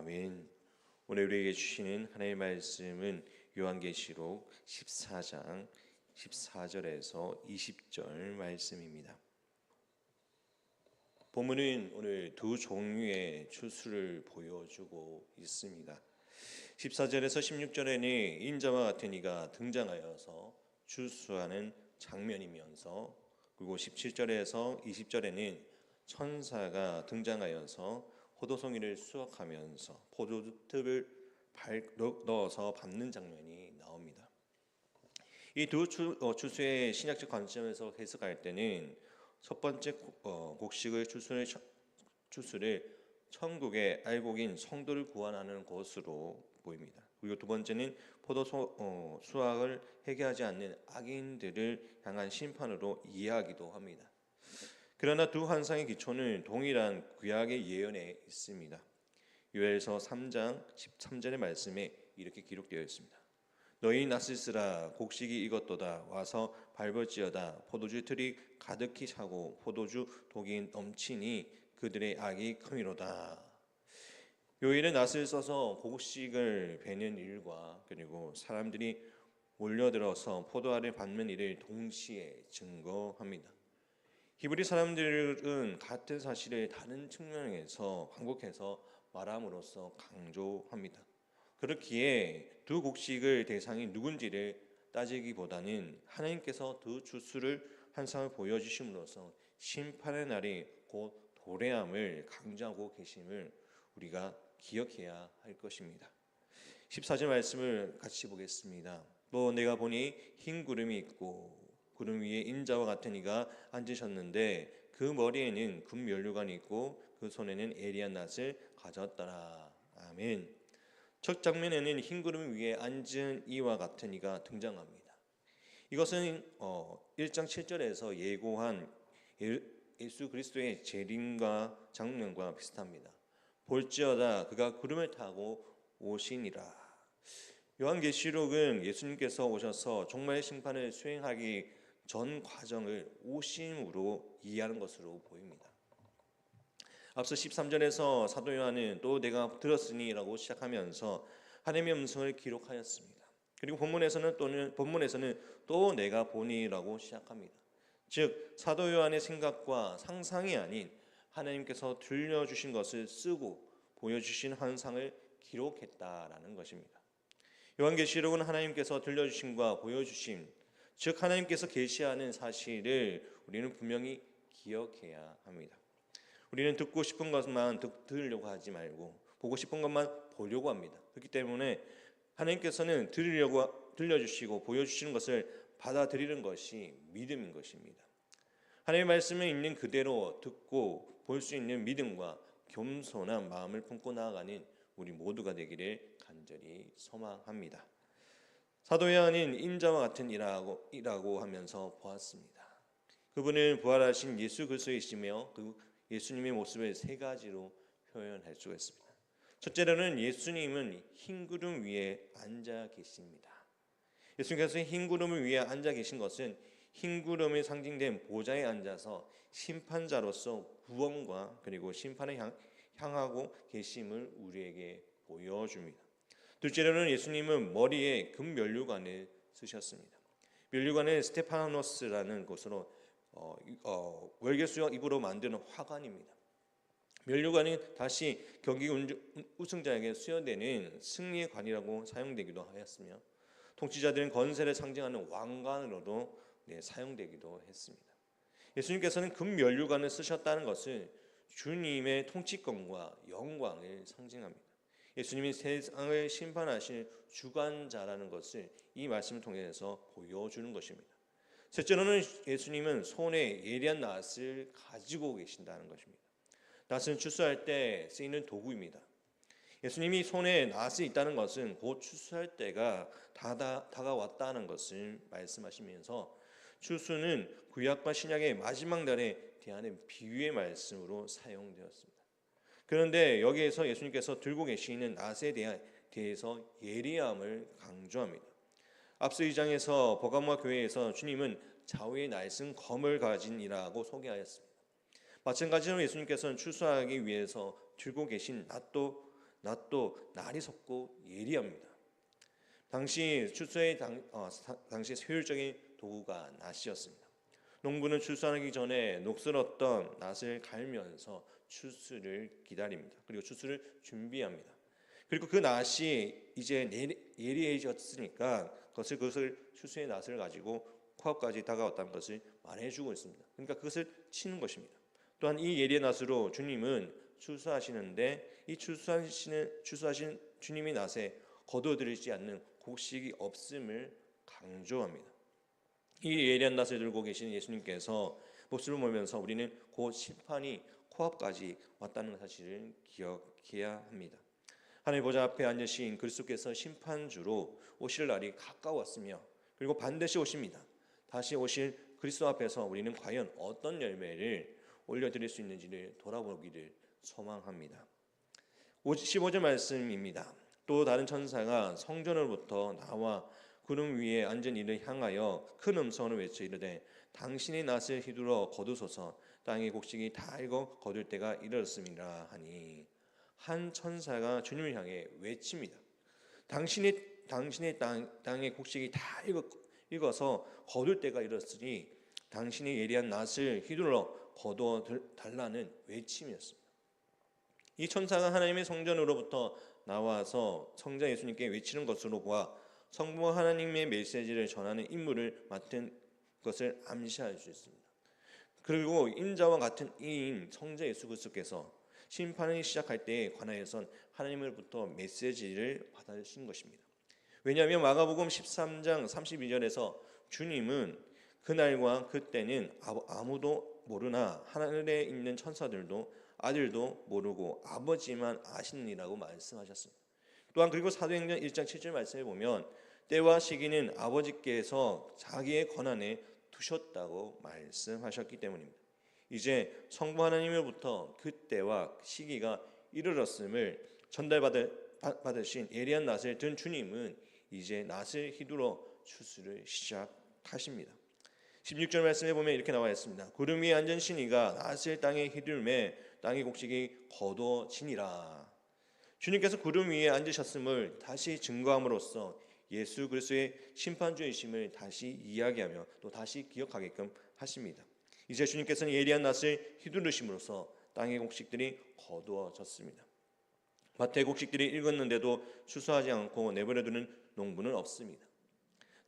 아멘. 오늘 우리에게 주시는 하나님의 말씀은 요한계시록 14장 14절에서 20절 말씀입니다. 본문은 오늘 두 종류의 추수를 보여주고 있습니다. 14절에서 16절에는 인자와 같은 이가 등장하여서 추수하는 장면이면서, 그리고 17절에서 20절에는 천사가 등장하여서 포도송이를 수확하면서 포도즙을 넣어서 밟는 장면이 나옵니다. 이 두 추수의 신약적 관점에서 해석할 때는 첫 번째 곡식의 추수를 천국의 알곡인 성도를 구원하는 것으로 보입니다. 그리고 두 번째는 수확을 해결하지 않는 악인들을 향한 심판으로 이해하기도 합니다. 그러나 두 환상의 기초는 동일한 구약의 예언에 있습니다. 요엘서 3장 13절의 말씀에 이렇게 기록되어 있습니다. 너희 나시스라, 곡식이 익었도다. 와서 밟을지어다. 포도주 틀이 가득히 차고 포도주 독이 넘치니 그들의 악이 크미로다. 요일은 낫을 써서 곡식을 베는 일과 그리고 사람들이 몰려들어서 포도알을 밟는 일을 동시에 증거합니다. 히브리 사람들은 같은 사실을 다른 측면에서 반복해서 말함으로써 강조합니다. 그렇기에 두 곡식을 대상이 누군지를 따지기보다는 하나님께서 두 추수를 환상을 보여주심으로써 심판의 날이 곧 도래함을 강조하고 계심을 우리가 기억해야 할 것입니다. 14절 말씀을 같이 보겠습니다. 또 내가 보니 흰 구름이 있고 구름 위에 인자와 같은 이가 앉으셨는데 그 머리에는 금면류관이 있고 그 손에는 예리한 낫을 가졌더라. 아멘. 첫 장면에는 흰 구름 위에 앉은 이와 같은 이가 등장합니다. 이것은 1장 7절에서 예고한 예수 그리스도의 재림과 장면과 비슷합니다. 볼지어다 그가 구름을 타고 오시니라. 요한계시록은 예수님께서 오셔서 종말의 심판을 수행하기 전 과정을 오심으로 이해하는 것으로 보입니다. 앞서 13절에서 사도 요한은 또 내가 들었으니 라고 시작하면서 하나님의 음성을 기록하였습니다. 그리고 본문에서는 또 내가 보니 라고 시작합니다. 즉 사도 요한의 생각과 상상이 아닌 하나님께서 들려주신 것을 쓰고 보여주신 환상을 기록했다라는 것입니다. 요한계시록은 하나님께서 들려주심과 보여주심, 즉 하나님께서 계시하는 사실을 우리는 분명히 기억해야 합니다. 우리는 듣고 싶은 것만 들으려고 하지 말고 보고 싶은 것만 보려고 합니다. 그렇기 때문에 하나님께서는 들려주시고 보여주시는 것을 받아들이는 것이 믿음인 것입니다. 하나님의 말씀을 있는 그대로 듣고 볼 수 있는 믿음과 겸손한 마음을 품고 나아가는 우리 모두가 되기를 간절히 소망합니다. 사도 요한은 인자와 같은 이라고 하면서 보았습니다. 그분은 부활하신 예수 그리스도이시며 그 예수님의 모습을 세 가지로 표현할 수가 있습니다. 첫째로는 예수님은 흰 구름 위에 앉아 계십니다. 예수님께서 흰 구름 위에 앉아 계신 것은 흰 구름이 상징된 보좌에 앉아서 심판자로서 구원과 그리고 심판을 향하고 계심을 우리에게 보여줍니다. 둘째로는 예수님은 머리에 금면류관을 쓰셨습니다. 면류관은 스테파노스라는 곳으로 월계수역 입으로 만드는 화관입니다. 면류관이 다시 경기 우승자에게 수여되는 승리의 관이라고 사용되기도 하였으며 통치자들은 건세를 상징하는 왕관으로도 사용되기도 했습니다. 예수님께서는 금면류관을 쓰셨다는 것은 주님의 통치권과 영광을 상징합니다. 예수님이 세상을 심판하실 주관자라는 것을 이 말씀을 통해서 보여주는 것입니다. 셋째로는 예수님은 손에 예리한 낫을 가지고 계신다는 것입니다. 낫은 추수할 때 쓰이는 도구입니다. 예수님이 손에 낫이 있다는 것은 곧 추수할 때가 다가왔다는 것을 말씀하시면서 추수는 구약과 신약의 마지막 날에 대하는 비유의 말씀으로 사용되었습니다. 그런데 여기에서 예수님께서 들고 계시는 낫에 대해서 예리함을 강조합니다. 앞서 2장에서 버가모아 교회에서 주님은 좌우에 날쌘 검을 가진 이라고 소개하였습니다. 마찬가지로 예수님께서는 추수하기 위해서 들고 계신 낫도 낫도 날이 섰고 예리합니다. 당시 추수의 당시 효율적인 도구가 낫이었습니다. 농부는 추수하기 전에 녹슬었던 낫을 갈면서 추수를 기다립니다. 그리고 추수를 준비합니다. 그리고 그 낫이 이제 예리해졌으니까 그것을 추수의 낫을 가지고 코앞까지 다가왔다는 것을 말해주고 있습니다. 그러니까 그것을 치는 것입니다. 또한 이 예리한 낫으로 주님은 추수하시는데 이 추수하신 주님이 낫에 거두어들이지 않는 곡식이 없음을 강조합니다. 이 예리한 낫을 들고 계신 예수님께서 몹쓸을 몰면서 우리는 곧 심판이 코앞까지 왔다는 사실을 기억해야 합니다. 하늘 보좌 앞에 앉으신 그리스도께서 심판주로 오실 날이 가까웠으며 그리고 반드시 오십니다. 다시 오실 그리스도 앞에서 우리는 과연 어떤 열매를 올려드릴 수 있는지를 돌아보기를 소망합니다. 15절 말씀입니다. 또 다른 천사가 성전으로부터 나와 구름 위에 앉은 이를 향하여 큰 음성으로 외쳐 이르되 당신의 낫을 휘두르어 거두소서 땅의 곡식이 다 익어 거둘 때가 이르렀음이라 하니 한 천사가 주님을 향해 외칩니다. 당신의 땅의 곡식이 다 익어서 거둘 때가 이르렀으니 당신이 예리한 낫을 휘둘러 거두어 달라는 외침이었습니다. 이 천사가 하나님의 성전으로부터 나와서 성자 예수님께 외치는 것으로 보아 성부와 하나님의 메시지를 전하는 임무를 맡은 것을 암시할 수 있습니다. 그리고 인자와 같은 이인 성자 예수 그리스도께서 심판을 시작할 때에 관하여선 하나님으로부터 메시지를 받으신 것입니다. 왜냐하면 마가복음 13장 32절에서 주님은 그날과 그때는 아무도 모르나 하늘에 있는 천사들도 아들도 모르고 아버지만 아시느니라고 말씀하셨습니다. 또한 그리고 사도행전 1장 7절 말씀에 보면 때와 시기는 아버지께서 자기의 권한에 두셨다고 말씀하셨기 때문입니다. 이제 성부 하나님으로부터 그때와 시기가 이르렀음을 전달받으신 예리한 낫을 든 주님은 이제 낫을 휘두르어 추수를 시작하십니다. 16절 말씀에 보면 이렇게 나와 있습니다. 구름 위에 앉으신 이가 낫을 땅에 휘둘매 땅의 곡식이 거두어지니라. 주님께서 구름 위에 앉으셨음을 다시 증거함으로써 예수 그리스도의 심판주이심을 다시 이야기하며 또 다시 기억하게끔 하십니다. 이제 주님께서는 예리한 낫을 휘두르심으로써 땅의 곡식들이 거두어졌습니다. 밭의 곡식들이 익었는데도 추수하지 않고 내버려두는 농부는 없습니다.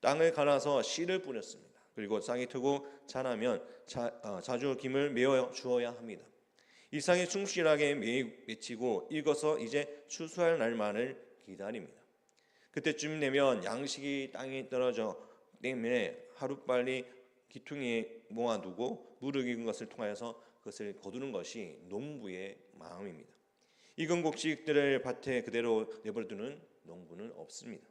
땅을 갈아서 씨를 뿌렸습니다. 그리고 싹이 트고 자라면 자주 김을 메어 주어야 합니다. 이 싹이 충실하게 맺히고 익어서 이제 추수할 날만을 기다립니다. 그때쯤 되면 양식이 땅에 떨어져 때문에 하루빨리 기퉁이에 모아두고 무르익은 것을 통하여서 그것을 거두는 것이 농부의 마음입니다. 익은 곡식들을 밭에 그대로 내버려두는 농부는 없습니다.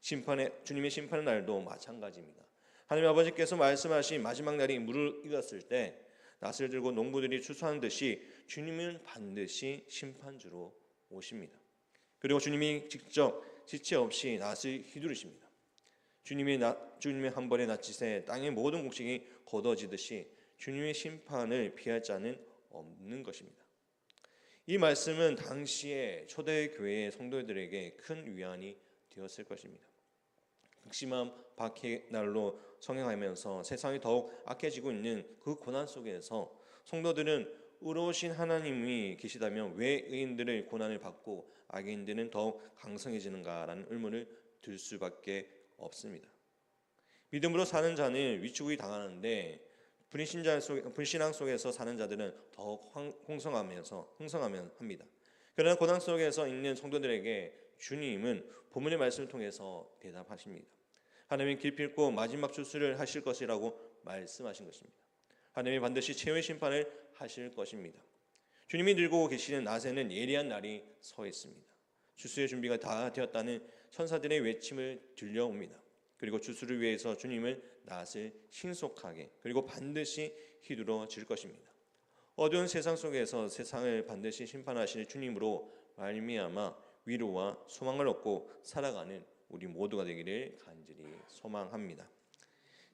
주님의 심판의 날도 마찬가지입니다. 하나님 아버지께서 말씀하신 마지막 날이 무르익었을 때 낫을 들고 농부들이 추수하는 듯이 주님은 반드시 심판주로 오십니다. 그리고 주님이 직접 지체 없이 낫을 휘두르십니다. 주님의 한 번의 낫짓에 땅의 모든 곡식이 거둬지듯이 주님의 심판을 피할 자는 없는 것입니다. 이 말씀은 당시에 초대교회의 성도들에게 큰 위안이 되었을 것입니다. 극심한 박해 날로 성행하면서 세상이 더욱 악해지고 있는 그 고난 속에서 성도들은 의로우신 하나님이 계시다면 왜 의인들의 고난을 받고 악인들은 더욱 강성해지는가라는 의문을 들 수밖에 없습니다. 믿음으로 사는 자는 위축이 당하는데 불신앙 속에서 사는 자들은 더욱 흥성하면 합니다. 그러나 고난 속에서 있는 성도들에게 주님은 본문의 말씀을 통해서 대답하십니다. 하나님은 기필코 마지막 추수를 하실 것이라고 말씀하신 것입니다. 하나님이 반드시 최후의 심판을 하실 것입니다. 주님이 들고 계시는 낫에는 예리한 날이 서 있습니다. 추수의 준비가 다 되었다는 천사들의 외침을 들려옵니다. 그리고 추수를 위해서 주님은 낫을 신속하게 그리고 반드시 휘두르질 것입니다. 어두운 세상 속에서 세상을 반드시 심판하실 주님으로 말미암아 위로와 소망을 얻고 살아가는 우리 모두가 되기를 간절히 소망합니다.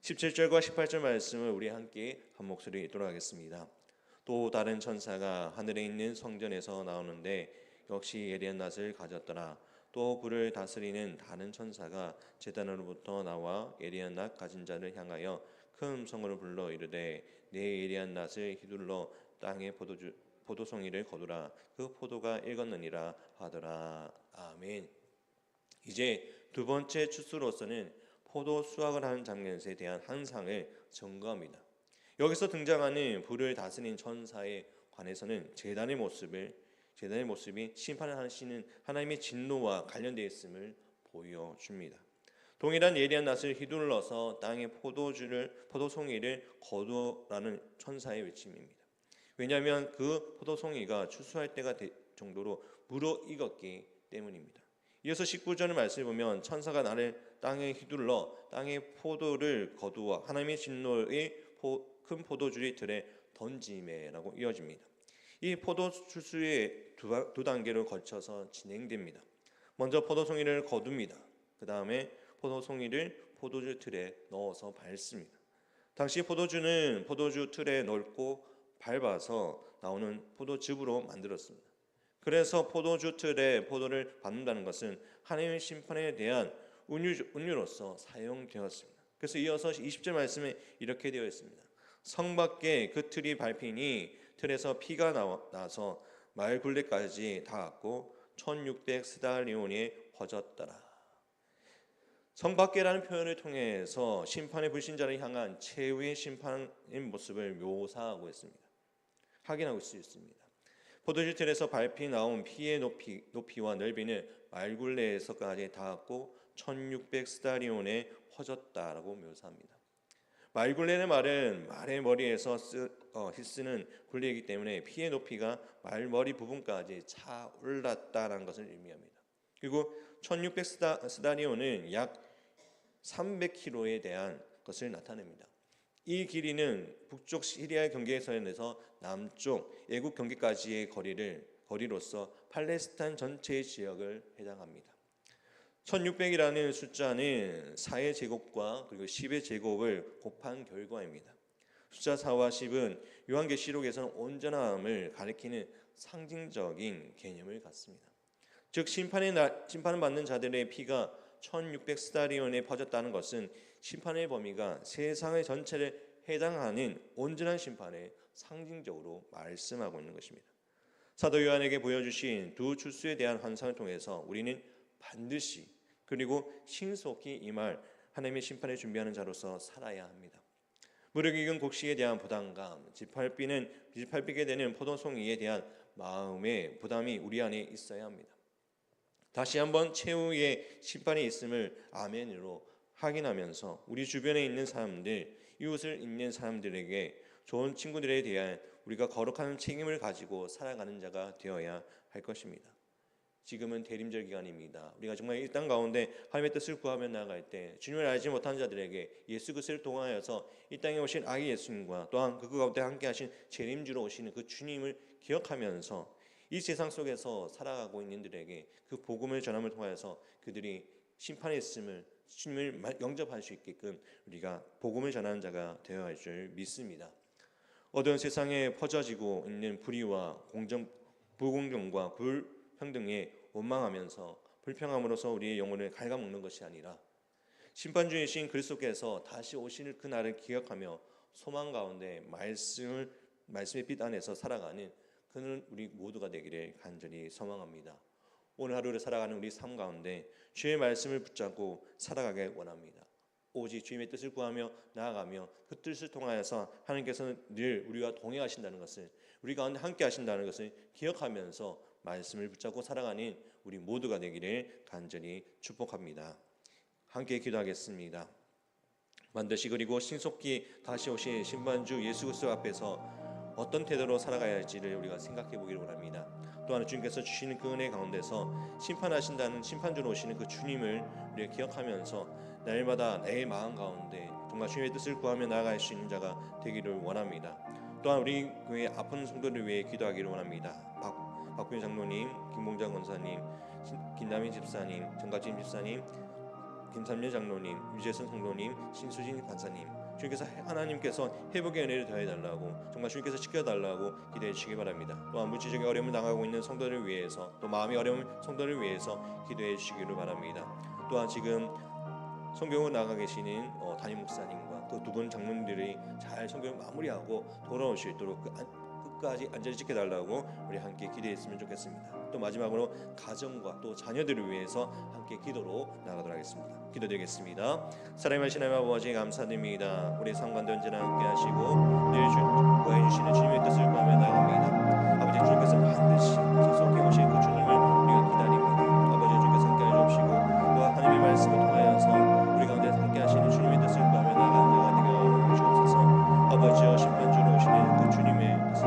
17절과 18절 말씀을 우리 함께 한 목소리 읽도록 하겠습니다. 또 다른 천사가 하늘에 있는 성전에서 나오는데 역시 예리한 낯을 가졌더라. 또 불을 다스리는 다른 천사가 제단으로부터 나와 예리한 낯 가진 자를 향하여 큰 음성으로 불러 이르되 내 예리한 낯을 휘둘러 땅에 포도송이를 거두라. 그 포도가 익었느니라 하더라. 아멘. 이제 두 번째 추수로서는 포도 수확을 하는 장면에 대한 환상을 전거합니다. 여기서 등장하는 불을 다스리는 천사에 관해서는 제단의 모습이 심판을 하시는 하나님의 진노와 관련되어 있음을 보여줍니다. 동일한 예리한 낯을 휘둘러서 땅에 포도송이를 거두라는 천사의 외침입니다. 왜냐하면 그 포도송이가 추수할 때가 될 정도로 무르익었기 때문입니다. 이어서 19절의 말씀을 보면 천사가 나를 땅에 휘둘러 땅의 포도를 거두어 하나님의 진노의 큰 포도주의 들에 던지매라고 이어집니다. 이 포도 추수의 두 단계로 걸쳐서 진행됩니다. 먼저 포도송이를 거둡니다. 그 다음에 포도송이를 포도주 틀에 넣어서 밟습니다. 당시 포도주는 포도주 틀에 넣고 밟아서 나오는 포도즙으로 만들었습니다. 그래서 포도주 틀에 포도를 밟는다는 것은 하나님의 심판에 대한 은유로서 사용되었습니다. 그래서 이어서 20절 말씀에 이렇게 되어 있습니다. 성 밖에 그 틀이 밟히니 틀에서 피가 나서 마을 굴레까지 닿았고 1600 스달리온이 퍼졌더라. 성 밖에라는 표현을 통해서 심판의 불신자를 향한 최후의 심판의 모습을 묘사하고 있습니다. 확인하고 있습니다. 포도주 틀에서 밟히 나온 피의 높이와 넓이는 마을 굴레에서까지 닿았고 1600 스달리온에 퍼졌다라고 묘사합니다. 말굴레의 말은 말의 머리에서 쓰는 굴레이기 때문에 피의 높이가 말머리 부분까지 차 올랐다는 것을 의미합니다. 그리고 1600 스다리온은 약 300km에 대한 것을 나타냅니다. 이 길이는 북쪽 시리아 경계선에서 남쪽 애국 경계까지의 거리로서 팔레스타인 전체의 지역을 해당합니다. 1600이라는 숫자는 4의 제곱과 그리고 10의 제곱을 곱한 결과입니다. 숫자 4와 10은 요한계시록에서는 온전함을 가리키는 상징적인 개념을 갖습니다. 즉 심판을 받는 자들의 피가 1600 스다리온에 퍼졌다는 것은 심판의 범위가 세상의 전체를 해당하는 온전한 심판을 상징적으로 말씀하고 있는 것입니다. 사도 요한에게 보여주신 두 추수에 대한 환상을 통해서 우리는 반드시 그리고 신속히 임할 하나님의 심판을 준비하는 자로서 살아야 합니다. 무르익은 곡식에 대한 부담감, 짓밟히게 되는 포도송이에 대한 마음의 부담이 우리 안에 있어야 합니다. 다시 한번 최후의 심판이 있음을 아멘으로 확인하면서 우리 주변에 있는 사람들, 이웃을 잇는 사람들에게 좋은 친구들에 대한 우리가 거룩한 책임을 가지고 살아가는 자가 되어야 할 것입니다. 지금은 대림절 기간입니다. 우리가 정말 이 땅 가운데 하나님의 뜻을 구하며 나아갈 때 주님을 알지 못한 자들에게 예수 그리스도를 통하여서 이 땅에 오신 아기 예수님과 또한 그 가운데 함께 하신 재림주로 오시는 그 주님을 기억하면서 이 세상 속에서 살아가고 있는 이들에게 그 복음을 전함을 통하여서 그들이 심판에 있음을 주님을 영접할 수 있게끔 우리가 복음을 전하는 자가 되어야 할 줄 믿습니다. 어두운 세상에 퍼져지고 있는 불의와 불공정과 불평등에 원망하면서 불평함으로써 우리의 영혼을 갉아먹는 것이 아니라 심판주이신 그리스도께서 다시 오실 그날을 기억하며 소망 가운데 말씀의 빛 안에서 살아가는 그는 우리 모두가 되기를 간절히 소망합니다. 오늘 하루를 살아가는 우리 삶 가운데 주의 말씀을 붙잡고 살아가길 원합니다. 오직 주님의 뜻을 구하며 나아가며 그 뜻을 통하여서 하나님께서는 늘 우리와 동행하신다는 것을, 우리 가운데 함께 하신다는 것을 기억하면서 말씀을 붙잡고 살아가는 우리 모두가 되기를 간절히 축복합니다. 함께 기도하겠습니다. 반드시 그리고 신속히 다시 오실 심판주 예수 그리스도 앞에서 어떤 태도로 살아가야 할지를 우리가 생각해 보기를 원합니다. 또한 주님께서 주시는 그 은혜 가운데서 심판하신다는 심판주로 오시는 그 주님을 우리가 기억하면서 날마다 내 마음 가운데 정말 주님의 뜻을 구하며 나아갈 수 있는 자가 되기를 원합니다. 또한 우리 교회 아픈 성도를 위해 기도하기를 원합니다. 박규현 장로님, 김봉장 권사님, 김남인 집사님, 정가진 집사님, 김삼례 장로님, 유재선 성도님, 신수진 관사님, 주님께서 하나님께서 회복의 은혜를 더해달라고 정말 주님께서 지켜달라고 기도해 주시기 바랍니다. 또한 물질적인 어려움을 당하고 있는 성도를 위해서 또 마음의 어려운 성도를 위해서 기도해 주시기를 바랍니다. 또한 지금 성경을 나가 계시는 담임 목사님과 그 두 분 장로님들이 잘 성경을 마무리하고 돌아올 수 있도록 끝까지 안전히 지켜달라고 우리 함께 기도했으면 좋겠습니다. 또 마지막으로 가정과 또 자녀들을 위해서 함께 기도로 나가도록 하겠습니다. 기도드리겠습니다. 사랑하신 하나님 아버지 감사드립니다. 우리 상관도 언제나 함께 하시고 늘 구하여 주시는 주님의 뜻을 구하며 나갑니다. 아버지 주님께서 반드시 소속해 오신 그 주님을 우리가 기다립니다. 아버지 주님께서 함께 해주시고 또 하나님의 말씀을 통하여서 우리 가운데 함께 하시는 주님의 뜻을 구하며 나가는 자가 되게 하여 주옵소서. 아버지여 심판주로 오시는 그 주님의 뜻을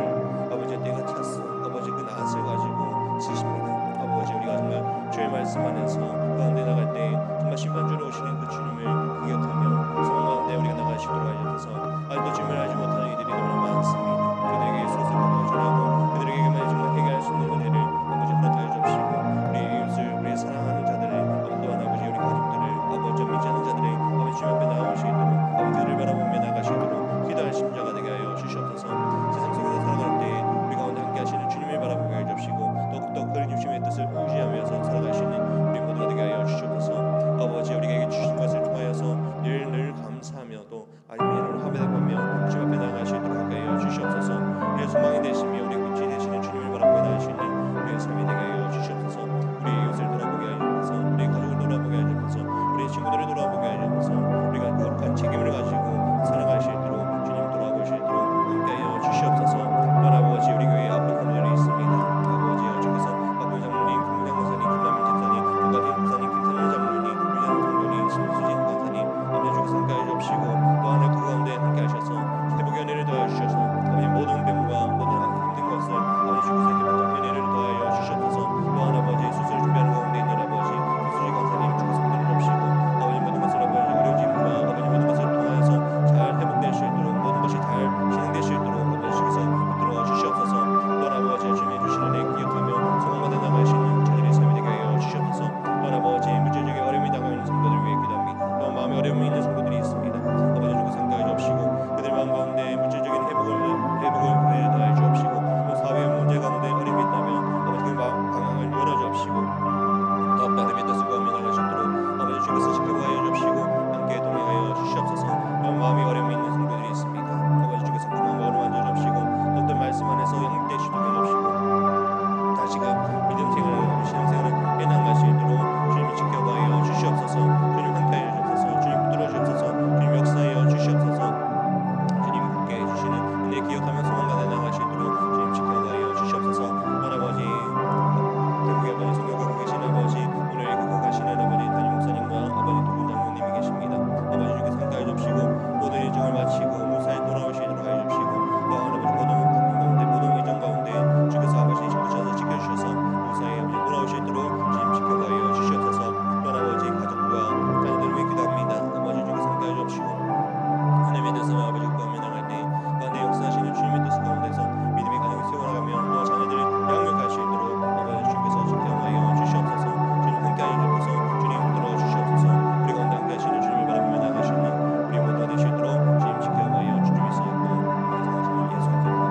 아버지 때가 찼어 아버지 그 낫을 가지고 쓰십니다. 아버지 우리가 정말 주의 말씀 안에서 그 가운데 나갈 때 정말 심판주로 오시는 그 주님을 기억하며 소망 가운데 우리가 나가시도록 하여 주셔서 아직도 주님을 알지 못하는 이들이 너무나 많습니다. 그들에게 예수를 보여주라고 그들에게만 정말 해결할 수 있는 은혜를 아버지 허락하여 주옵시고 우리 이웃을 우리 사랑하는 자들을 또한 아버지 우리 가족들을 아버지 믿지 않는 자들의 아버지 주님 앞에 나오시도록 아버지 그들을 바라보며 나가시도록 기도할 심자가 되게 하여 주시옵소서. 세상 속에서 살아갈 때 우리 가운데 함께 하시는 주님을 바라보게 해 주시고 더욱더 그 주님의 뜻을 의지하면서 살아갈 수 있는 우리 모두가 되게 하여 주시옵소서. 아버지 우리에게 주신 것을 통하여서 늘 감사하며 또 아멘으로 하며 주님 앞에 나가시도록 하게 하여 주시옵소서. 우리의 소망이 되시며 우리 끝이 되시는 주님을 바라보며 나갈 수 있는 우리의 삶이 되게 하여 주시옵소서. 우리 이웃을 돌아보게 하여 주옵소서. 우리 가족을 돌아보게 하여 주옵소서. 우리 친구들을 돌아보게 하여 주옵소서. 우리가 거룩한 책임을 가지고 살아갈 수 있도록 주님 돌아볼 수 있도록 함께 하여 주시옵소서. 또한 아버지 우리 교회에 아픈 분들이 있습니다. 아버지 주께서 박군 장로님, 김무장 권사님, 김남민 집사님, 정가진 집사님, 김선일 장로님, 유장 성도님, 신수진 권사님 아버지 주께서 함께 하여 주옵시고 또한 그 가운데 함께 하셔서 회복의 은혜를 더하여 주셔서 아버지 모든 병과 모든 힘든 것을 아버지 주께서 회복의 은혜를 더하여 주시옵소서. 또한 아버지 수술 준비하는 가운데 있는 아버지 수수지 권사님 주께서 붙들어 주옵시고 아버지 모든 것을 아버지 의료진과 아버지 모든 것을 통하여서 잘 회복될 수 있도록 모든 것이 잘 진행될 수 있도록 아버지 주께서 붙들어 주시옵소서. 또한 아버지 주님의 주시는 애 기억하며 소망마다 나가시는 자들의 삶이 되게 하여 주시옵소서. 또한 아버지 물질적인 어려움이 당하고 있는 성도들 위해 기도합니다. 또한 마음의 어려움이 있는 성도들이 있습니다. 아버지 주께서 함께 하여 주옵시고 그들 마음 가운데 물질적인 회복을 더하여 주옵시고 또 사회의 문제 가운데 어려움이 있다면 아버지 그 방향을 열어 주옵시고 더욱더 하나님의 뜻을 구하며 나갈 수 있도록 아버지 주께서 지켜하여 주옵시고 함께 동행하여 주시옵소서. 또한 마음이 어려움이 있는 성도들이 있습니다. 아버지 주께서 그 마음을 만져 주옵시고 더욱더 말씀 안에서 영육되시도록 해주옵시고 다시금 믿음 생활을 신앙생활을 해나갈 수 있도록 주님이 지켜하여 주시옵소서. 주님 함께하여 주옵소서. 주님 붙들어 주옵소서. 주님 역사하여 주시옵소서. 주님 함께 해주시는 은혜 기억하며 소망가에 나갈 수 있도록 주님 지켜하여 주시옵소서. 또한 아버지 대국의 아버지 성경하고 계신 아버지 오늘 읽고 가시는 아버지 담임 목사님과 아버지 두 분 장로님이 계십니다. 아버지 주께서 함께하여 주옵시고 모든 일정을 마치고 무사히 돌아오시도록 하여 주옵시고 또한 아버지 모든 방문 가운데 모든 의정 가운데 주께서 아버지 붙여서 지켜주셔서 무사히 아버지 돌아올 수 있도록 주님 지켜하여 주시옵소서. 또한 아버지 가족과 자녀들을 위해 기도합니다. 아버지 주께서 함께하여 주옵시고 하나님의 뜻을 아버지 구하며 나갈 때 가운데 역사하시는 주님의 뜻 가운데서 믿음의 가정을 세워나가며 또 자녀들을 양육할 수 있도록 아버지 주께서 지켜하여 주시옵소서. 주님 함께하여 주옵소서. 주님 들어 주시옵소서. 우리 가운데 함께하시는 주님을 바라보며 나가시는 우리 모두가 될 수 있도록 주님 지켜하여 주님이 쓰였고 예수의 이름으로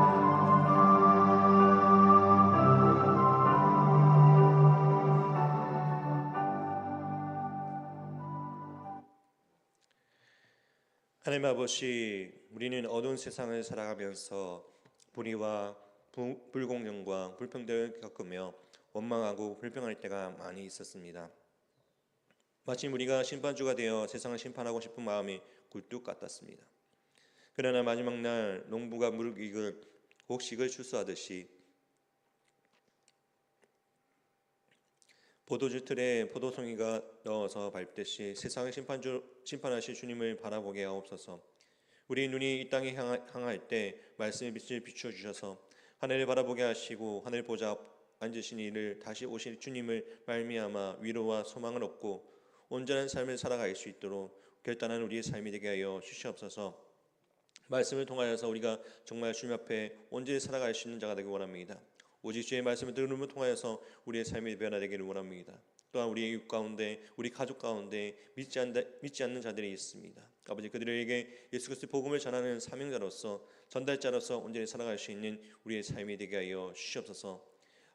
하나님 아버지 우리는 어두운 세상을 살아가면서 불의와 불공정과 불평등을 겪으며 원망하고 불평할 때가 많이 있었습니다. 마침 우리가 심판주가 되어 세상을 심판하고 싶은 마음이 굴뚝 같았습니다. 그러나 마지막 날 농부가 물익을 곡식을 추수하듯이 포도주 틀에 포도송이가 넣어서 밟듯이 세상을 심판하실 주님을 바라보게 하옵소서. 우리 눈이 이 땅에 향할 때 말씀의 빛을 비춰주셔서 하늘을 바라보게 하시고 하늘 보좌 앉으신 이를 다시 오실 주님을 말미암아 위로와 소망을 얻고 온전한 삶을 살아갈 수 있도록 결단한 우리의 삶이 되게 하여 주시옵소서. 말씀을 통하여서 우리가 정말 주님 앞에 온전히 살아갈 수 있는 자가 되기 원합니다. 오직 주의 말씀을 들음을 통하여서 우리의 삶이 변화되기를 원합니다. 또한 우리의 이웃 가운데, 우리 가족 가운데 믿지 않는 자들이 있습니다. 아버지, 그들에게 예수 그리스도의 복음을 전하는 사명자로서, 전달자로서 온전히 살아갈 수 있는 우리의 삶이 되게 하여 주시옵소서.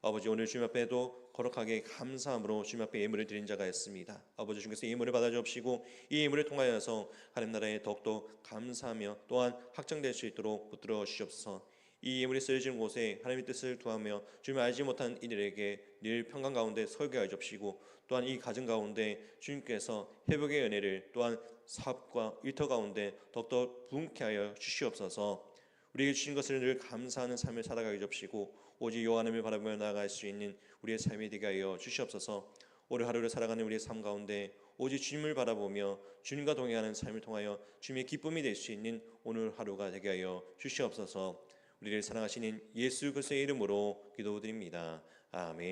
아버지, 오늘 주님 앞에도 거룩하게 감사함으로 주님 앞에 예물을 드린 자가 있습니다. 아버지, 주께서 예물을 받아주옵시고 이 예물을 통하여서 하나님 나라에 더욱더 감사하며 또한 확장될 수 있도록 붙들어 주시옵소서. 이 예물이 쓰여지는 곳에 하나님의 뜻을 구하며 주님을 알지 못한 이들에게 늘 평강 가운데 설교하여 주옵시고, 또한 이 가정 가운데 주님께서 회복의 은혜를, 또한 사업과 일터 가운데 더욱더 부흥케 하여 주시옵소서. 우리에게 주신 것을 늘 감사하는 삶을 살아가게 주옵시고 오직 여호와 하나님을 바라보며 나아갈 수 있는 우리의 삶이 되게 하여 주시옵소서. 오늘 하루를 살아가는 우리의 삶 가운데 오직 주님을 바라보며 주님과 동행하는 삶을 통하여 주님의 기쁨이 될 수 있는 오늘 하루가 되게 하여 주시옵소서. 우리를 사랑하시는 예수 그리스도의 이름으로 기도드립니다. 아멘.